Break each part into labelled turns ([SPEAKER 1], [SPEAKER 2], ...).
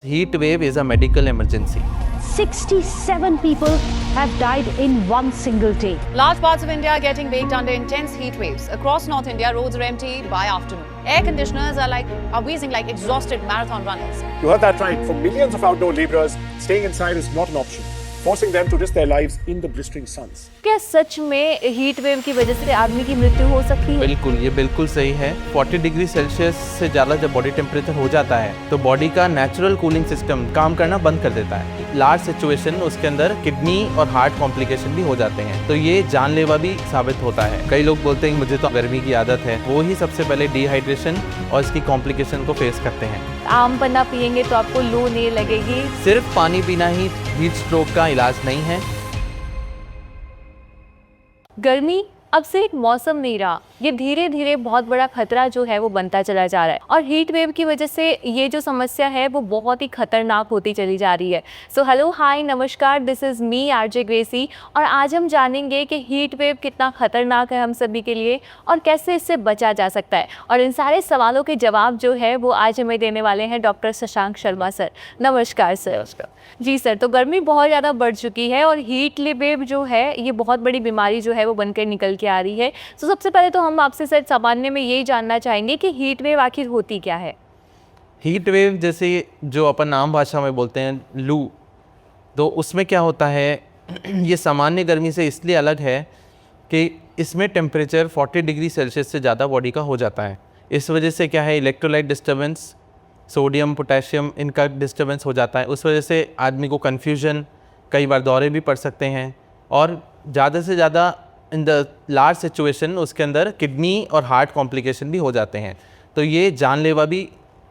[SPEAKER 1] Heat wave is a medical emergency.
[SPEAKER 2] 67 people have died in one single day.
[SPEAKER 3] Large parts of India are getting baked under intense heat waves. Across North India, roads are empty by afternoon. Air conditioners are wheezing like exhausted marathon runners.
[SPEAKER 4] You heard that right. For millions of outdoor laborers, staying inside is not an option, forcing them to risk their lives in the blistering suns.
[SPEAKER 5] क्या सच में heat wave की वजह से आदमी की मृत्यु हो सकती है?
[SPEAKER 1] बिल्कुल, ये बिल्कुल सही है। 40 डिग्री सेल्सियस से ज़्यादा जब बॉडी टेम्परेचर हो जाता है तो बॉडी का नेचुरल कूलिंग सिस्टम काम करना बंद कर देता है। लार्ज सिचुएशन उसके अंदर किडनी और हार्ट कॉम्प्लिकेशन भी हो जाते हैं, तो ये जानलेवा भी साबित होता है। कई लोग बोलते हैं मुझे तो गर्मी की आदत है, वो ही सबसे पहले डिहाइड्रेशन और इसकी कॉम्प्लिकेशन को फेस करते हैं।
[SPEAKER 5] आम पन्ना पियेंगे तो आपको लू नहीं लगेगी।
[SPEAKER 1] सिर्फ पानी पीना ही हीट स्ट्रोक का इलाज नहीं है।
[SPEAKER 5] गर्मी अब से एक मौसम नहीं रहा, ये धीरे धीरे बहुत बड़ा खतरा जो है वो बनता चला जा रहा है और हीट वेव की वजह से ये जो समस्या है वो बहुत ही खतरनाक होती चली जा रही है। सो हेलो हाय नमस्कार, this is me RJ Gracie और आज हम जानेंगे कि हीट वेव कितना खतरनाक है हम सभी के लिए और कैसे इससे बचा जा सकता है। और इन सारे सवालों के जवाब जो है वो आज हमें देने वाले हैं डॉक्टर शशांक शर्मा सर। नमस्कार सर।
[SPEAKER 1] नमस्कार
[SPEAKER 5] जी सर, तो गर्मी बहुत ज़्यादा बढ़ चुकी है और हीट वेव जो है ये बहुत बड़ी बीमारी जो है वो बनकर निकल के आ रही है। तो सबसे पहले तो हम आपसे सर सामान्य में यही जानना चाहेंगे कि हीट वेव आखिर होती क्या है?
[SPEAKER 1] हीट वेव जैसे जो अपन आम भाषा में बोलते हैं लू, तो उसमें क्या होता है ये सामान्य गर्मी से इसलिए अलग है कि इसमें टेम्परेचर 40 डिग्री सेल्सियस से ज़्यादा बॉडी का हो जाता है। इस वजह से क्या है, इलेक्ट्रोलाइट डिस्टर्बेंस, सोडियम पोटेशियम इनका डिस्टर्बेंस हो जाता है। उस वजह से आदमी को कन्फ्यूजन, कई बार दौरे भी पड़ सकते हैं और ज़्यादा से ज़्यादा इन द लार्ज सिचुएशन उसके अंदर किडनी और हार्ट कॉम्प्लिकेशन भी हो जाते हैं, तो ये जानलेवा भी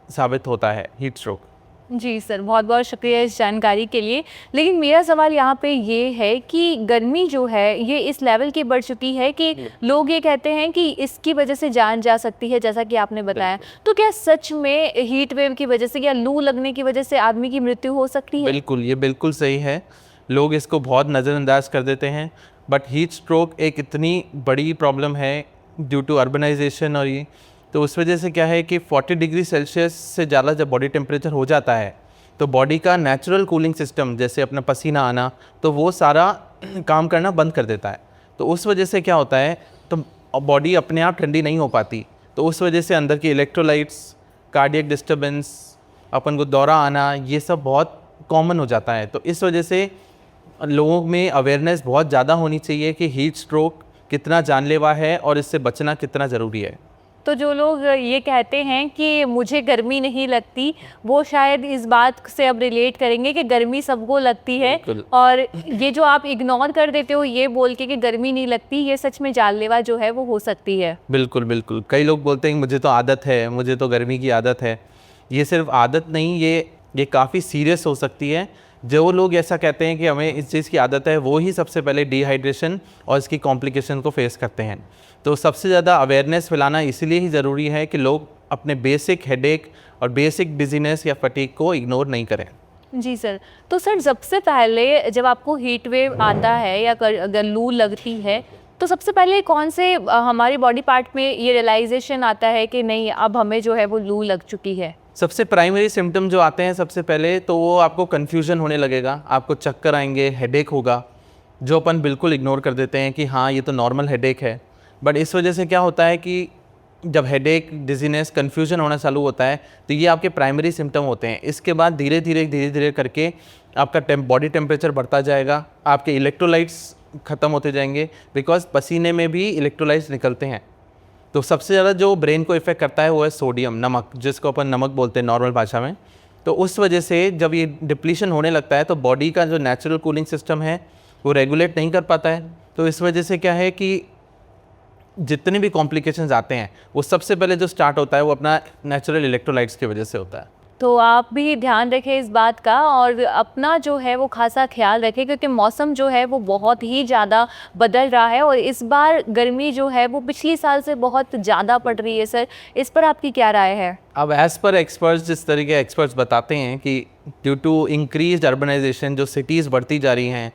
[SPEAKER 1] साबित होता है हीट स्ट्रोक।
[SPEAKER 5] जी सर, बहुत बहुत शुक्रिया इस जानकारी के लिए। लेकिन मेरा सवाल यहाँ पे ये है कि गर्मी जो है ये इस लेवल की बढ़ चुकी है कि लोग ये कहते हैं कि इसकी वजह से जान जा सकती है, जैसा कि आपने बताया। तो क्या सच में हीट वेव की वजह से या लू लगने की वजह से आदमी की मृत्यु हो सकती है?
[SPEAKER 1] बिल्कुल, ये बिल्कुल सही है। लोग इसको बहुत नज़रअंदाज कर देते हैं, बट हीट स्ट्रोक एक इतनी बड़ी प्रॉब्लम है ड्यू टू अर्बनाइजेशन और ये, तो उस वजह से क्या है कि 40 डिग्री सेल्सियस से ज़्यादा जब बॉडी टेम्परेचर हो जाता है तो बॉडी का नेचुरल कूलिंग सिस्टम जैसे अपना पसीना आना, तो वो सारा काम करना बंद कर देता है। तो उस वजह से क्या होता है, तो बॉडी अपने आप ठंडी नहीं हो पाती, तो उस वजह से अंदर की इलेक्ट्रोलाइट्स, कार्डियक डिस्टर्बेंस, अपन को दौरा आना, ये सब बहुत कॉमन हो जाता है। तो इस वजह से लोगों में अवेयरनेस बहुत ज़्यादा होनी चाहिए कि हीट स्ट्रोक कितना जानलेवा है और इससे बचना कितना ज़रूरी है।
[SPEAKER 5] तो जो लोग ये कहते हैं कि मुझे गर्मी नहीं लगती, वो शायद इस बात से अब रिलेट करेंगे कि गर्मी सबको लगती है और ये जो आप इग्नोर कर देते हो ये बोल के कि गर्मी नहीं लगती, ये सच में जानलेवा जो है वो हो सकती है।
[SPEAKER 1] बिल्कुल बिल्कुल, कई लोग बोलते हैं मुझे तो आदत है, मुझे तो गर्मी की आदत है। ये सिर्फ आदत नहीं, ये काफ़ी सीरियस हो सकती है। जो लोग ऐसा कहते हैं कि हमें इस चीज़ की आदत है, वो ही सबसे पहले डिहाइड्रेशन और इसकी कॉम्प्लिकेशन को फेस करते हैं। तो सबसे ज़्यादा अवेयरनेस फैलाना इसलिए ही ज़रूरी है कि लोग अपने बेसिक हेडेक और बेसिक डिजीनेस या फटीग को इग्नोर नहीं करें।
[SPEAKER 5] जी सर, तो सर सबसे पहले जब आपको हीट वेव आता है या अगर लू लगती है तो सबसे पहले कौन से हमारे बॉडी पार्ट में ये रियलाइजेशन आता है कि नहीं अब हमें जो है वो लू लग चुकी है?
[SPEAKER 1] सबसे प्राइमरी सिम्टम जो आते हैं सबसे पहले तो वो आपको कन्फ्यूजन होने लगेगा, आपको चक्कर आएंगे, हेडेक होगा, जो अपन बिल्कुल इग्नोर कर देते हैं कि हाँ ये तो नॉर्मल हेडेक है। बट इस वजह से क्या होता है कि जब हेडेक, डिजीनेस, कन्फ्यूजन होना चालू होता है तो ये आपके प्राइमरी सिम्टम होते हैं। इसके बाद धीरे धीरे करके आपका बॉडी टेम्परेचर बढ़ता जाएगा, आपके इलेक्ट्रोलाइट्स ख़त्म होते जाएंगे, बिकॉज पसीने में भी इलेक्ट्रोलाइट्स निकलते हैं। तो सबसे ज़्यादा जो ब्रेन को इफ़ेक्ट करता है वो है सोडियम, नमक, जिसको अपन नमक बोलते हैं नॉर्मल भाषा में। तो उस वजह से जब ये डिप्लीशन होने लगता है तो बॉडी का जो नेचुरल कूलिंग सिस्टम है वो रेगुलेट नहीं कर पाता है। तो इस वजह से क्या है कि जितने भी कॉम्प्लिकेशंस आते हैं वो सबसे पहले जो स्टार्ट होता है वो अपना नेचुरल इलेक्ट्रोलाइट्स की वजह से होता है।
[SPEAKER 5] तो आप भी ध्यान रखें इस बात का और अपना जो है वो खासा ख्याल रखें क्योंकि मौसम जो है वो बहुत ही ज़्यादा बदल रहा है और इस बार गर्मी जो है वो पिछली साल से बहुत ज़्यादा पड़ रही है। सर इस पर आपकी क्या राय है?
[SPEAKER 1] अब एज़ पर एक्सपर्ट्स, जिस तरीके एक्सपर्ट्स बताते हैं कि ड्यू टू इंक्रीज अर्बनाइजेशन जो सिटीज़ बढ़ती जा रही हैं,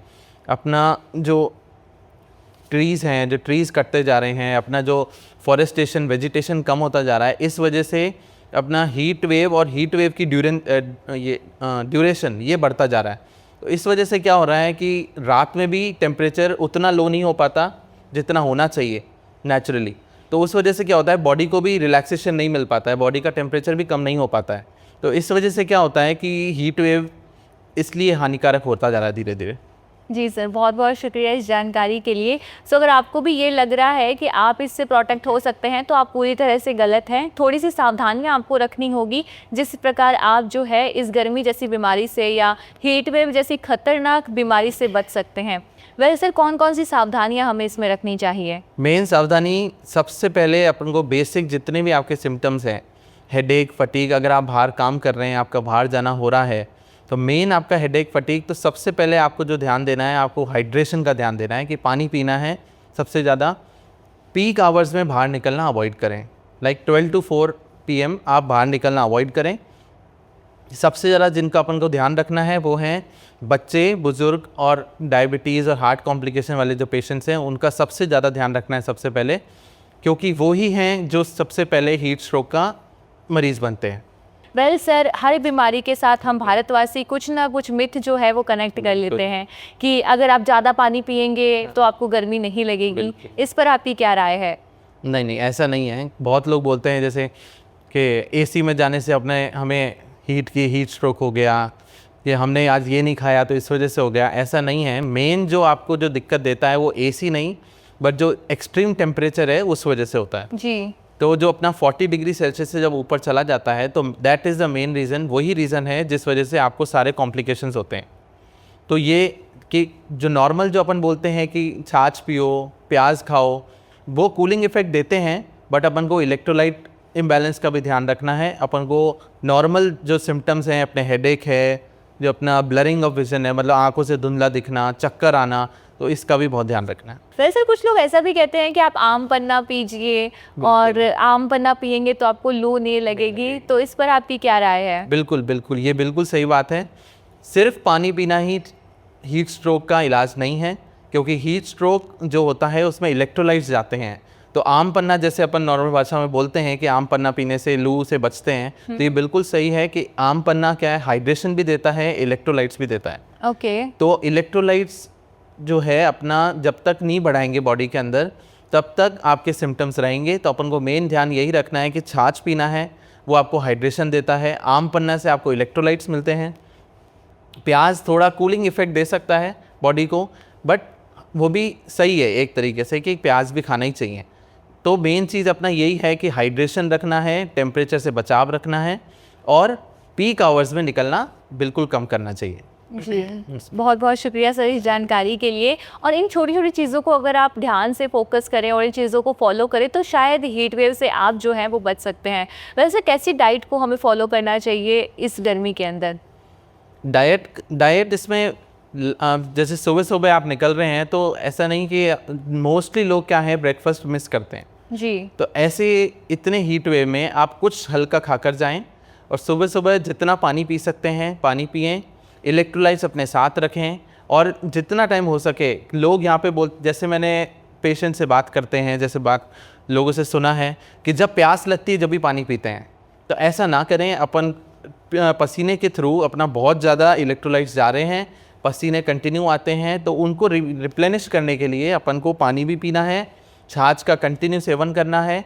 [SPEAKER 1] अपना जो ट्रीज़ हैं, जो ट्रीज़ कटते जा रहे हैं, अपना जो फॉरेस्टेशन, वेजिटेशन कम होता जा रहा है, इस वजह से अपना हीट वेव और हीट वेव की ड्यूरेशन ये बढ़ता जा रहा है। तो इस वजह से क्या हो रहा है कि रात में भी टेम्परेचर उतना लो नहीं हो पाता जितना होना चाहिए नेचुरली। तो उस वजह से क्या होता है, बॉडी को भी रिलैक्सेशन नहीं मिल पाता है, बॉडी का टेम्परेचर भी कम नहीं हो पाता है। तो इस वजह से क्या होता है कि हीट वेव इसलिए हानिकारक होता जा रहा है धीरे धीरे।
[SPEAKER 5] जी सर, बहुत बहुत शुक्रिया इस जानकारी के लिए। सो अगर आपको भी ये लग रहा है कि आप इससे प्रोटेक्ट हो सकते हैं तो आप पूरी तरह से गलत हैं। थोड़ी सी सावधानियां आपको रखनी होगी, जिस प्रकार आप जो है इस गर्मी जैसी बीमारी से या हीट वेव जैसी खतरनाक बीमारी से बच सकते हैं। वैसे सर कौन कौन सी सावधानियां हमें इसमें रखनी चाहिए?
[SPEAKER 1] मेन सावधानी सबसे पहले अपन को बेसिक जितने भी आपके सिम्टम्स हैं, हेडेक, फटीग, अगर आप बाहर काम कर रहे हैं, आपका बाहर जाना हो रहा है, तो मेन आपका हेडेक, फटीग, तो सबसे पहले आपको जो ध्यान देना है, आपको हाइड्रेशन का ध्यान देना है कि पानी पीना है सबसे ज़्यादा। पीक आवर्स में बाहर निकलना अवॉइड करें, लाइक 12 to 4 PM आप बाहर निकलना अवॉइड करें। सबसे ज़्यादा जिनका अपन को ध्यान रखना है वो हैं बच्चे, बुज़ुर्ग और डायबिटीज़ और हार्ट कॉम्प्लिकेशन वाले जो पेशेंट्स हैं, उनका सबसे ज़्यादा ध्यान रखना है सबसे पहले, क्योंकि वो ही हैं जो सबसे पहले हीट स्ट्रोक का मरीज़ बनते हैं।
[SPEAKER 5] वेल सर, हर बीमारी के साथ हम भारतवासी कुछ ना कुछ मिथ जो है वो कनेक्ट कर लेते हैं कि अगर आप ज़्यादा पानी पिएंगे तो आपको गर्मी नहीं लगेगी। इस पर आपकी क्या राय है?
[SPEAKER 1] नहीं, ऐसा नहीं है। बहुत लोग बोलते हैं जैसे कि एसी में जाने से हमें हीट स्ट्रोक हो गया, या हमने आज ये नहीं खाया तो इस वजह से हो गया। ऐसा नहीं है। मेन जो आपको जो दिक्कत देता है वो एसी नहीं, बट जो एक्सट्रीम टेम्परेचर है उस वजह से होता है।
[SPEAKER 5] जी।
[SPEAKER 1] तो जो अपना 40 डिग्री सेल्सियस से जब ऊपर चला जाता है तो that is the main reason, वही रीज़न है जिस वजह से आपको सारे कॉम्प्लिकेशंस होते हैं। तो ये कि जो नॉर्मल जो अपन बोलते हैं कि छाछ पियो, प्याज खाओ, वो कूलिंग इफेक्ट देते हैं, बट अपन को इलेक्ट्रोलाइट इम्बैलेंस का भी ध्यान रखना है। अपन को नॉर्मल जो सिम्टम्स हैं, अपने हेडेक है, जो अपना ब्लरिंग ऑफ विजन है, मतलब आंखों से धुंधला दिखना, चक्कर आना, तो इसका भी बहुत ध्यान रखना है।
[SPEAKER 5] वैसे कुछ लोग ऐसा भी कहते हैं कि आप आम पन्ना पीजिए और आम पन्ना पिएंगे तो आपको लू नहीं लगेगी, तो इस पर आपकी क्या राय है?
[SPEAKER 1] बिल्कुल, ये बिल्कुल सही बात है। सिर्फ पानी पीना ही हीट स्ट्रोक का इलाज नहीं है, क्योंकि हीट स्ट्रोक जो होता है उसमें इलेक्ट्रोलाइट्स जाते हैं। तो आम पन्ना जैसे अपन नॉर्मल भाषा में बोलते हैं कि आम पन्ना पीने से लू से बचते हैं, तो ये बिल्कुल सही है कि आम पन्ना क्या है, हाइड्रेशन भी देता है, इलेक्ट्रोलाइट्स भी देता है।
[SPEAKER 5] ओके।
[SPEAKER 1] तो इलेक्ट्रोलाइट्स जो है अपना जब तक नहीं बढ़ाएंगे बॉडी के अंदर, तब तक आपके सिम्टम्स रहेंगे। तो अपन को मेन ध्यान यही रखना है कि छाछ पीना है, वो आपको हाइड्रेशन देता है। आम पन्ना से आपको इलेक्ट्रोलाइट्स मिलते हैं। प्याज थोड़ा कूलिंग इफेक्ट दे सकता है बॉडी को, बट वो भी सही है एक तरीके से कि प्याज भी खाना ही चाहिए। तो मेन चीज़ अपना यही है कि हाइड्रेशन रखना है, टेम्परेचर से बचाव रखना है, और पीक आवर्स में निकलना बिल्कुल कम करना चाहिए।
[SPEAKER 5] जी, बहुत बहुत शुक्रिया सर इस जानकारी के लिए। और इन छोटी छोटी चीज़ों को अगर आप ध्यान से फोकस करें और इन चीज़ों को फॉलो करें तो शायद हीट वेव से आप जो हैं वो बच सकते हैं। वैसे कैसी डाइट को हमें फॉलो करना चाहिए इस गर्मी के अंदर?
[SPEAKER 1] डाइट इसमें जैसे सुबह सुबह आप निकल रहे हैं तो ऐसा नहीं कि मोस्टली लोग क्या है ब्रेकफास्ट मिस करते हैं।
[SPEAKER 5] जी।
[SPEAKER 1] तो ऐसे इतने हीट वेव में आप कुछ हल्का खाकर जाएं, और सुबह सुबह जितना पानी पी सकते हैं पानी पिएं, इलेक्ट्रोलाइट्स अपने साथ रखें, और जितना टाइम हो सके लोग यहाँ पे जैसे मैंने पेशेंट से बात करते हैं, जैसे बात लोगों से सुना है कि जब प्यास लगती है जब भी पानी पीते हैं, तो ऐसा ना करें। अपन पसीने के थ्रू अपना बहुत ज़्यादा इलेक्ट्रोलाइट्स जा रहे हैं, पसीने कंटिन्यू आते हैं, तो उनको रिप्लेनिश करने के लिए अपन को पानी भी पीना है, छाछ का कंटिन्यू सेवन करना है,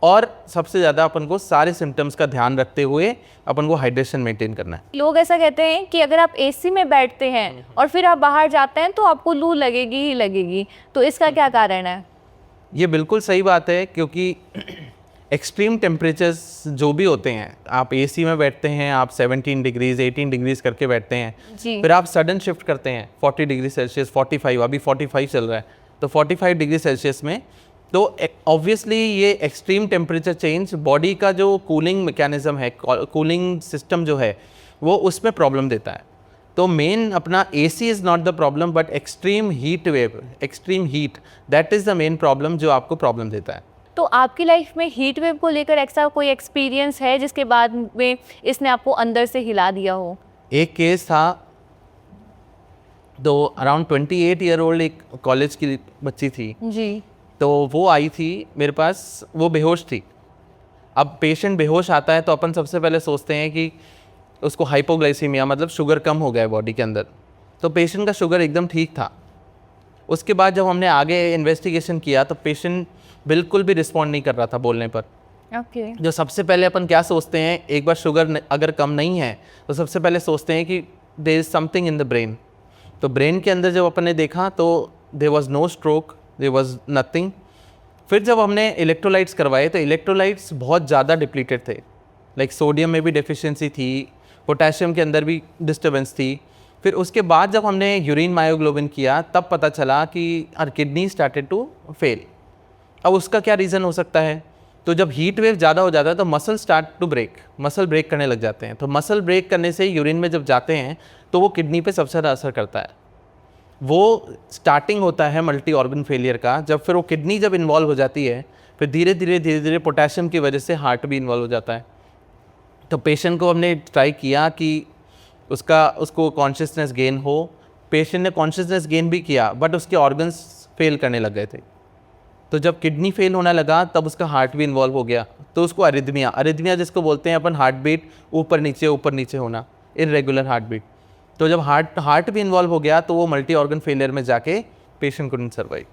[SPEAKER 1] और सबसे ज़्यादा अपन को सारे सिम्टम्स का ध्यान रखते हुए अपन को हाइड्रेशन मेंटेन करना है।
[SPEAKER 5] लोग ऐसा कहते हैं कि अगर आप एसी में बैठते हैं और फिर आप बाहर जाते हैं तो आपको लू लगेगी ही लगेगी, तो इसका क्या कारण है?
[SPEAKER 1] ये बिल्कुल सही बात है, क्योंकि एक्सट्रीम टेम्परेचर्स जो भी होते हैं, आप एसी में बैठते हैं, आप 17 डिग्रीज 18 डिग्रीज करके बैठते हैं,
[SPEAKER 5] जी।
[SPEAKER 1] फिर आप सडन शिफ्ट करते हैं 40 डिग्री सेल्सियस, 45, अभी 45 चल रहा है, तो 45 डिग्री सेल्सियस में, तो ऑब्वियसली ये एक्सट्रीम टेम्परेचर चेंज बॉडी का जो कूलिंग मैकेनिज्म है, कूलिंग सिस्टम जो है, वो उसमें प्रॉब्लम देता है। तो मेन अपना AC is not the problem, but extreme heat wave, extreme heat, that is the main problem जो आपको प्रॉब्लम देता है।
[SPEAKER 5] तो आपकी लाइफ में हीट वेव को लेकर ऐसा कोई एक्सपीरियंस है जिसके बाद में इसने आपको अंदर से हिला दिया हो?
[SPEAKER 1] एक केस था, तो अराउंड 28 ईयर ओल्ड एक कॉलेज की बच्ची थी।
[SPEAKER 5] जी।
[SPEAKER 1] तो वो आई थी मेरे पास, वो बेहोश थी। अब पेशेंट बेहोश आता है तो अपन सबसे पहले सोचते हैं कि उसको हाइपोग्लाइसीमिया मतलब शुगर कम हो गया है बॉडी के अंदर, तो पेशेंट का शुगर एकदम ठीक था। उसके बाद जब हमने आगे इन्वेस्टिगेशन किया तो पेशेंट बिल्कुल भी रिस्पॉन्ड नहीं कर रहा था बोलने पर।
[SPEAKER 5] ओके।
[SPEAKER 1] जो सबसे पहले अपन क्या सोचते हैं, एक बार शुगर अगर कम नहीं है तो सबसे पहले सोचते हैं कि there is something in the brain. तो ब्रेन के अंदर जब अपन ने देखा तो there was no stroke, there was nothing. फिर जब हमने इलेक्ट्रोलाइट्स करवाए तो इलेक्ट्रोलाइट्स बहुत ज़्यादा डिप्लीटेड थे, लाइक सोडियम में भी डेफिशिएंसी थी, पोटेशियम के अंदर भी डिस्टर्बेंस थी। फिर उसके बाद जब हमने यूरिन मायोग्लोबिन किया तब पता चला कि our kidney started to fail. अब उसका क्या रीज़न हो सकता है, तो जब हीट वेव ज़्यादा हो जाता है तो muscle start to break, muscle break करने लग जाते हैं। तो मसल ब्रेक करने से यूरिन में जब जाते हैं तो वो किडनी पे सबसे ज़्यादा असर करता है। वो स्टार्टिंग होता है मल्टी ऑर्गन फेलियर का, जब फिर वो किडनी जब इन्वॉल्व हो जाती है फिर धीरे धीरे पोटेशियम की वजह से हार्ट भी इन्वॉल्व हो जाता है। तो पेशेंट को हमने ट्राई किया कि उसको कॉन्शियसनेस गेन हो। पेशेंट ने कॉन्शियसनेस गेन भी किया बट उसके ऑर्गन्स फेल करने लग गए थे। तो जब किडनी फेल होने लगा तब उसका हार्ट भी इन्वॉल्व हो गया, तो उसको अरिथमिया जिसको बोलते हैं अपन हार्ट बीट ऊपर नीचे होना, इरेगुलर हार्ट बीट। तो जब हार्ट भी इन्वॉल्व हो गया तो वो मल्टी ऑर्गन फेलियर में जाके पेशेंट कुडंट सर्वाइव।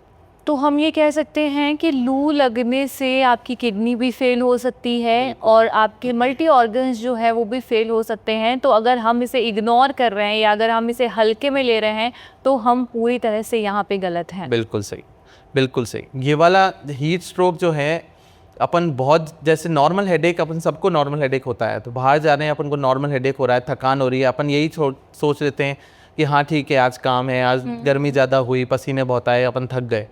[SPEAKER 5] तो हम ये कह सकते हैं कि लू लगने से आपकी किडनी भी फेल हो सकती है और आपके मल्टी ऑर्गन्स जो है वो भी फेल हो सकते हैं। तो अगर हम इसे इग्नोर कर रहे हैं या अगर हम इसे हल्के में ले रहे हैं तो हम पूरी तरह से यहाँ पे गलत हैं।
[SPEAKER 1] बिल्कुल सही, बिल्कुल सही। ये वाला हीट स्ट्रोक जो है अपन बहुत, जैसे नॉर्मल हेडेक, अपन सबको नॉर्मल हेडेक होता है, तो बाहर जा रहे हैं अपन को नॉर्मल हेडेक हो रहा है, थकान हो रही है, अपन यही सोच लेते हैं कि हाँ ठीक है आज काम है, आज गर्मी ज़्यादा हुई, पसीने बहुत आए, अपन थक गए।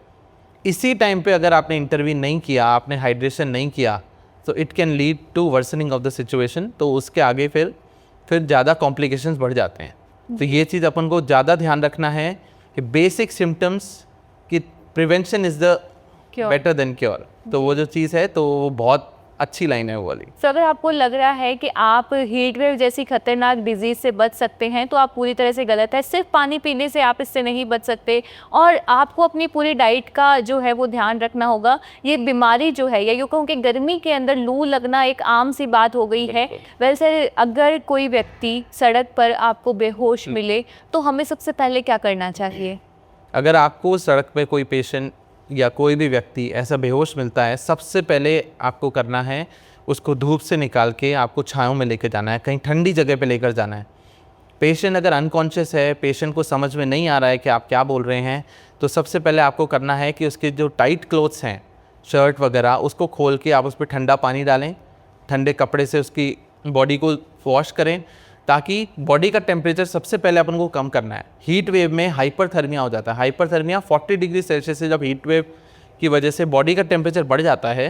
[SPEAKER 1] इसी टाइम पे अगर आपने इंटरवीन नहीं किया, आपने हाइड्रेशन नहीं किया तो it can lead to worsening of the situation. तो उसके आगे फिर ज़्यादा कॉम्प्लिकेशंस बढ़ जाते हैं। तो ये चीज़ अपन को ज़्यादा ध्यान रखना है कि बेसिक सिम्टम्स की prevention is the better than cure. तो वो जो चीज़ है तो वो बहुत अच्छी लाइन है वो वाली।
[SPEAKER 5] तो अगर आपको लग रहा है कि आप हीट वेव जैसी खतरनाक डिजीज़ से बच सकते हैं तो आप पूरी तरह से गलत है। सिर्फ पानी पीने से आप इससे नहीं बच सकते और आपको अपनी पूरी डाइट का जो है वो ध्यान रखना होगा। ये बीमारी जो है या यूँ कहूँ कि गर्मी के अंदर लू लगना एक आम सी बात हो गई है। वैसे अगर कोई व्यक्ति सड़क पर आपको बेहोश मिले तो हमें सबसे पहले क्या करना चाहिए?
[SPEAKER 1] अगर आपको सड़क पे कोई पेशेंट या कोई भी व्यक्ति ऐसा बेहोश मिलता है, सबसे पहले आपको करना है उसको धूप से निकाल के आपको छाँव में लेकर जाना है, कहीं ठंडी जगह पे लेकर जाना है। पेशेंट अगर अनकॉन्शियस है, पेशेंट को समझ में नहीं आ रहा है कि आप क्या बोल रहे हैं, तो सबसे पहले आपको करना है कि उसके जो टाइट क्लोथ्स हैं, शर्ट वगैरह, उसको खोल के आप उस पर ठंडा पानी डालें, ठंडे कपड़े से उसकी बॉडी को वॉश करें, ताकि बॉडी का टेम्परेचर सबसे पहले अपन को कम करना है। हीट वेव में हाइपरथर्मिया हो जाता है। हाइपरथर्मिया 40 डिग्री सेल्सियस से जब हीट वेव की वजह से बॉडी का टेम्परेचर बढ़ जाता है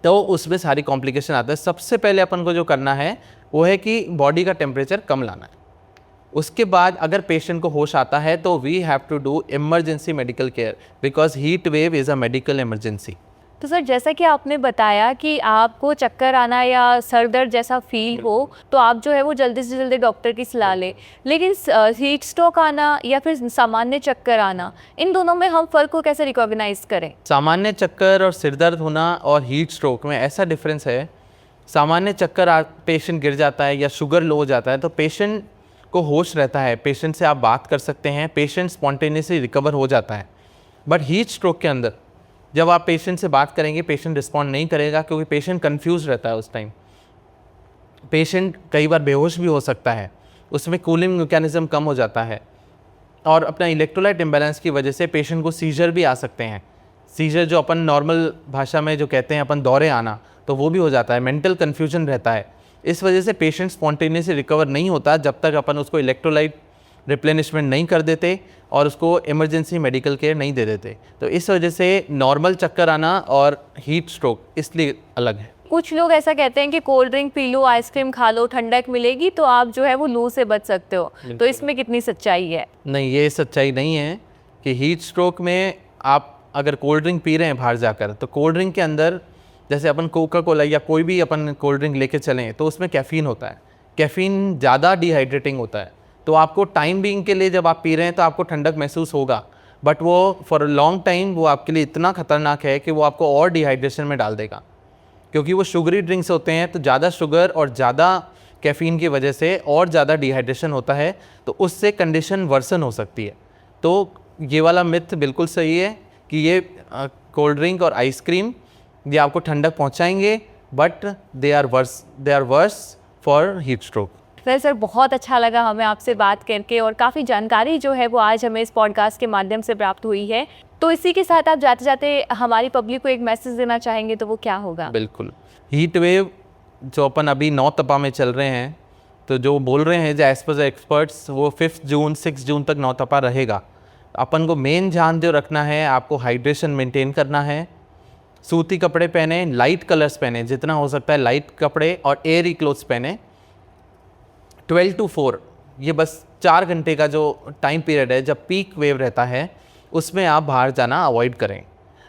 [SPEAKER 1] तो उसमें सारी कॉम्प्लिकेशन आता है। सबसे पहले अपन को जो करना है वो है कि बॉडी का टेम्परेचर कम लाना है। उसके बाद अगर पेशेंट को होश आता है तो we have to do emergency medical care, because heat wave is a medical emergency.
[SPEAKER 5] तो सर जैसा कि आपने बताया कि आपको चक्कर आना या सर दर्द जैसा फील हो तो आप जो है वो जल्दी से जल्दी डॉक्टर की सलाह लें, लेकिन हीट स्ट्रोक आना या फिर सामान्य चक्कर आना, इन दोनों में हम फ़र्क को कैसे रिकॉग्नाइज करें?
[SPEAKER 1] सामान्य चक्कर और सिर दर्द होना और हीट स्ट्रोक में ऐसा डिफरेंस है। सामान्य चक्कर पेशेंट गिर जाता है या शुगर लो हो जाता है तो पेशेंट को होश रहता है, पेशेंट से आप बात कर सकते हैं, पेशेंट स्पॉन्टेनियसली रिकवर हो जाता है। बट हीट स्ट्रोक के अंदर जब आप पेशेंट से बात करेंगे पेशेंट रिस्पॉन्ड नहीं करेगा, क्योंकि पेशेंट कंफ्यूज रहता है उस टाइम। पेशेंट कई बार बेहोश भी हो सकता है, उसमें कूलिंग मैकेनिज्म कम हो जाता है और अपना इलेक्ट्रोलाइट इम्बैलेंस की वजह से पेशेंट को सीजर भी आ सकते हैं। सीजर जो अपन नॉर्मल भाषा में जो कहते हैं अपन दौरे आना, तो वो भी हो जाता है। मेंटल कन्फ्यूजन रहता है। इस वजह से पेशेंट स्पॉन्टेनियसली रिकवर नहीं होता जब तक अपन उसको इलेक्ट्रोलाइट रिप्लेनिशमेंट नहीं कर देते और उसको इमरजेंसी मेडिकल केयर नहीं दे देते। तो इस वजह से नॉर्मल चक्कर आना और हीट स्ट्रोक इसलिए अलग है।
[SPEAKER 5] कुछ लोग ऐसा कहते हैं कि cold drink P low, ice cream खा लो, ठंडक मिलेगी तो आप जो है वो लू से बच सकते हो, तो इसमें कितनी सच्चाई है?
[SPEAKER 1] नहीं, ये सच्चाई नहीं है कि हीट स्ट्रोक में आप अगर कोल्ड ड्रिंक पी रहे हैं बाहर जाकर, तो कोल्ड ड्रिंक के अंदर जैसे अपन कोका कोला या कोई भी अपन कोल्ड ड्रिंक लेके चलें तो उसमें कैफ़ीन होता है। कैफ़ीन ज़्यादा डिहाइड्रेटिंग होता है, तो आपको टाइम बीइंग के लिए जब आप पी रहे हैं तो आपको ठंडक महसूस होगा, बट वो फॉर अ लॉन्ग टाइम वो आपके लिए इतना खतरनाक है कि वो आपको और डिहाइड्रेशन में डाल देगा। क्योंकि वो शुगरी ड्रिंक्स होते हैं, तो ज़्यादा शुगर और ज़्यादा कैफ़ीन की वजह से और ज़्यादा डिहाइड्रेशन होता है, तो उससे कंडीशन वर्सन हो सकती है। तो ये वाला मिथ बिल्कुल सही है कि ये कोल्ड ड्रिंक और आइसक्रीम ये आपको ठंडक पहुंचाएंगे, but they are worse for heat stroke.
[SPEAKER 5] Well sir, बहुत अच्छा लगा हमें आपसे बात करके और काफ़ी जानकारी जो है वो आज हमें इस पॉडकास्ट के माध्यम से प्राप्त हुई है। तो इसी के साथ आप जाते जाते हमारी पब्लिक को एक मैसेज देना चाहेंगे तो वो क्या होगा?
[SPEAKER 1] बिल्कुल, हीट वेव जो अपन अभी नौतपा में चल रहे हैं, तो जो बोल रहे हैं जो एज पर एक्सपर्ट्स वो 5 जून 6 जून तक नौतपा रहेगा। अपन को मेन ध्यान जो रखना है, आपको हाइड्रेशन मेंटेन करना है, सूती कपड़े पहने, लाइट कलर्स पहने, जितना हो सकता है लाइट कपड़े और एयरी क्लोथ्स पहने। 12 to 4 ये बस 4 घंटे का जो टाइम पीरियड है जब पीक वेव रहता है, उसमें आप बाहर जाना अवॉइड करें।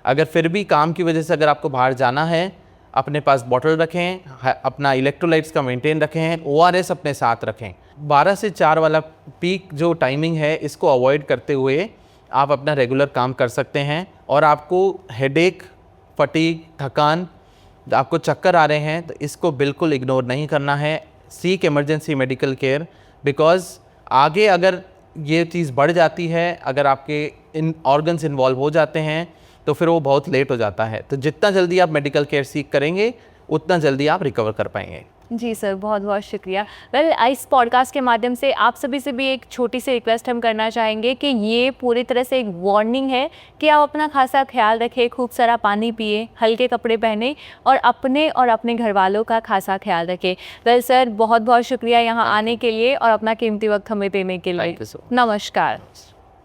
[SPEAKER 1] अगर फिर भी काम की वजह से अगर आपको बाहर जाना है, अपने पास बॉटल रखें, अपना इलेक्ट्रोलाइट्स का मेंटेन रखें, ORS अपने साथ रखें। 12 से 4 वाला पीक जो टाइमिंग है, इसको अवॉइड करते हुए आप अपना रेगुलर काम कर सकते हैं। और आपको हेडेक, फटीग, थकान, आपको चक्कर आ रहे हैं, तो इसको बिल्कुल इग्नोर नहीं करना है। Seek emergency medical care, because आगे अगर ये चीज़ बढ़ जाती है, अगर आपके इन ऑर्गन्स इन्वॉल्व हो जाते हैं, तो फिर वो बहुत लेट हो जाता है। तो जितना जल्दी आप मेडिकल केयर सीख करेंगे, उतना जल्दी आप रिकवर कर पाएंगे।
[SPEAKER 5] जी सर, बहुत बहुत शुक्रिया। वेल, इस पॉडकास्ट के माध्यम से आप सभी से भी एक छोटी सी रिक्वेस्ट हम करना चाहेंगे कि ये पूरी तरह से एक वार्निंग है कि आप अपना खासा ख्याल रखें, खूब सारा पानी पिए, हल्के कपड़े पहने और अपने घर वालों का खासा ख्याल रखें। वेल सर, बहुत बहुत शुक्रिया यहाँ आने के लिए और अपना कीमती वक्त हमें देने के लिए।
[SPEAKER 1] Thank you so much.
[SPEAKER 5] नमस्कार।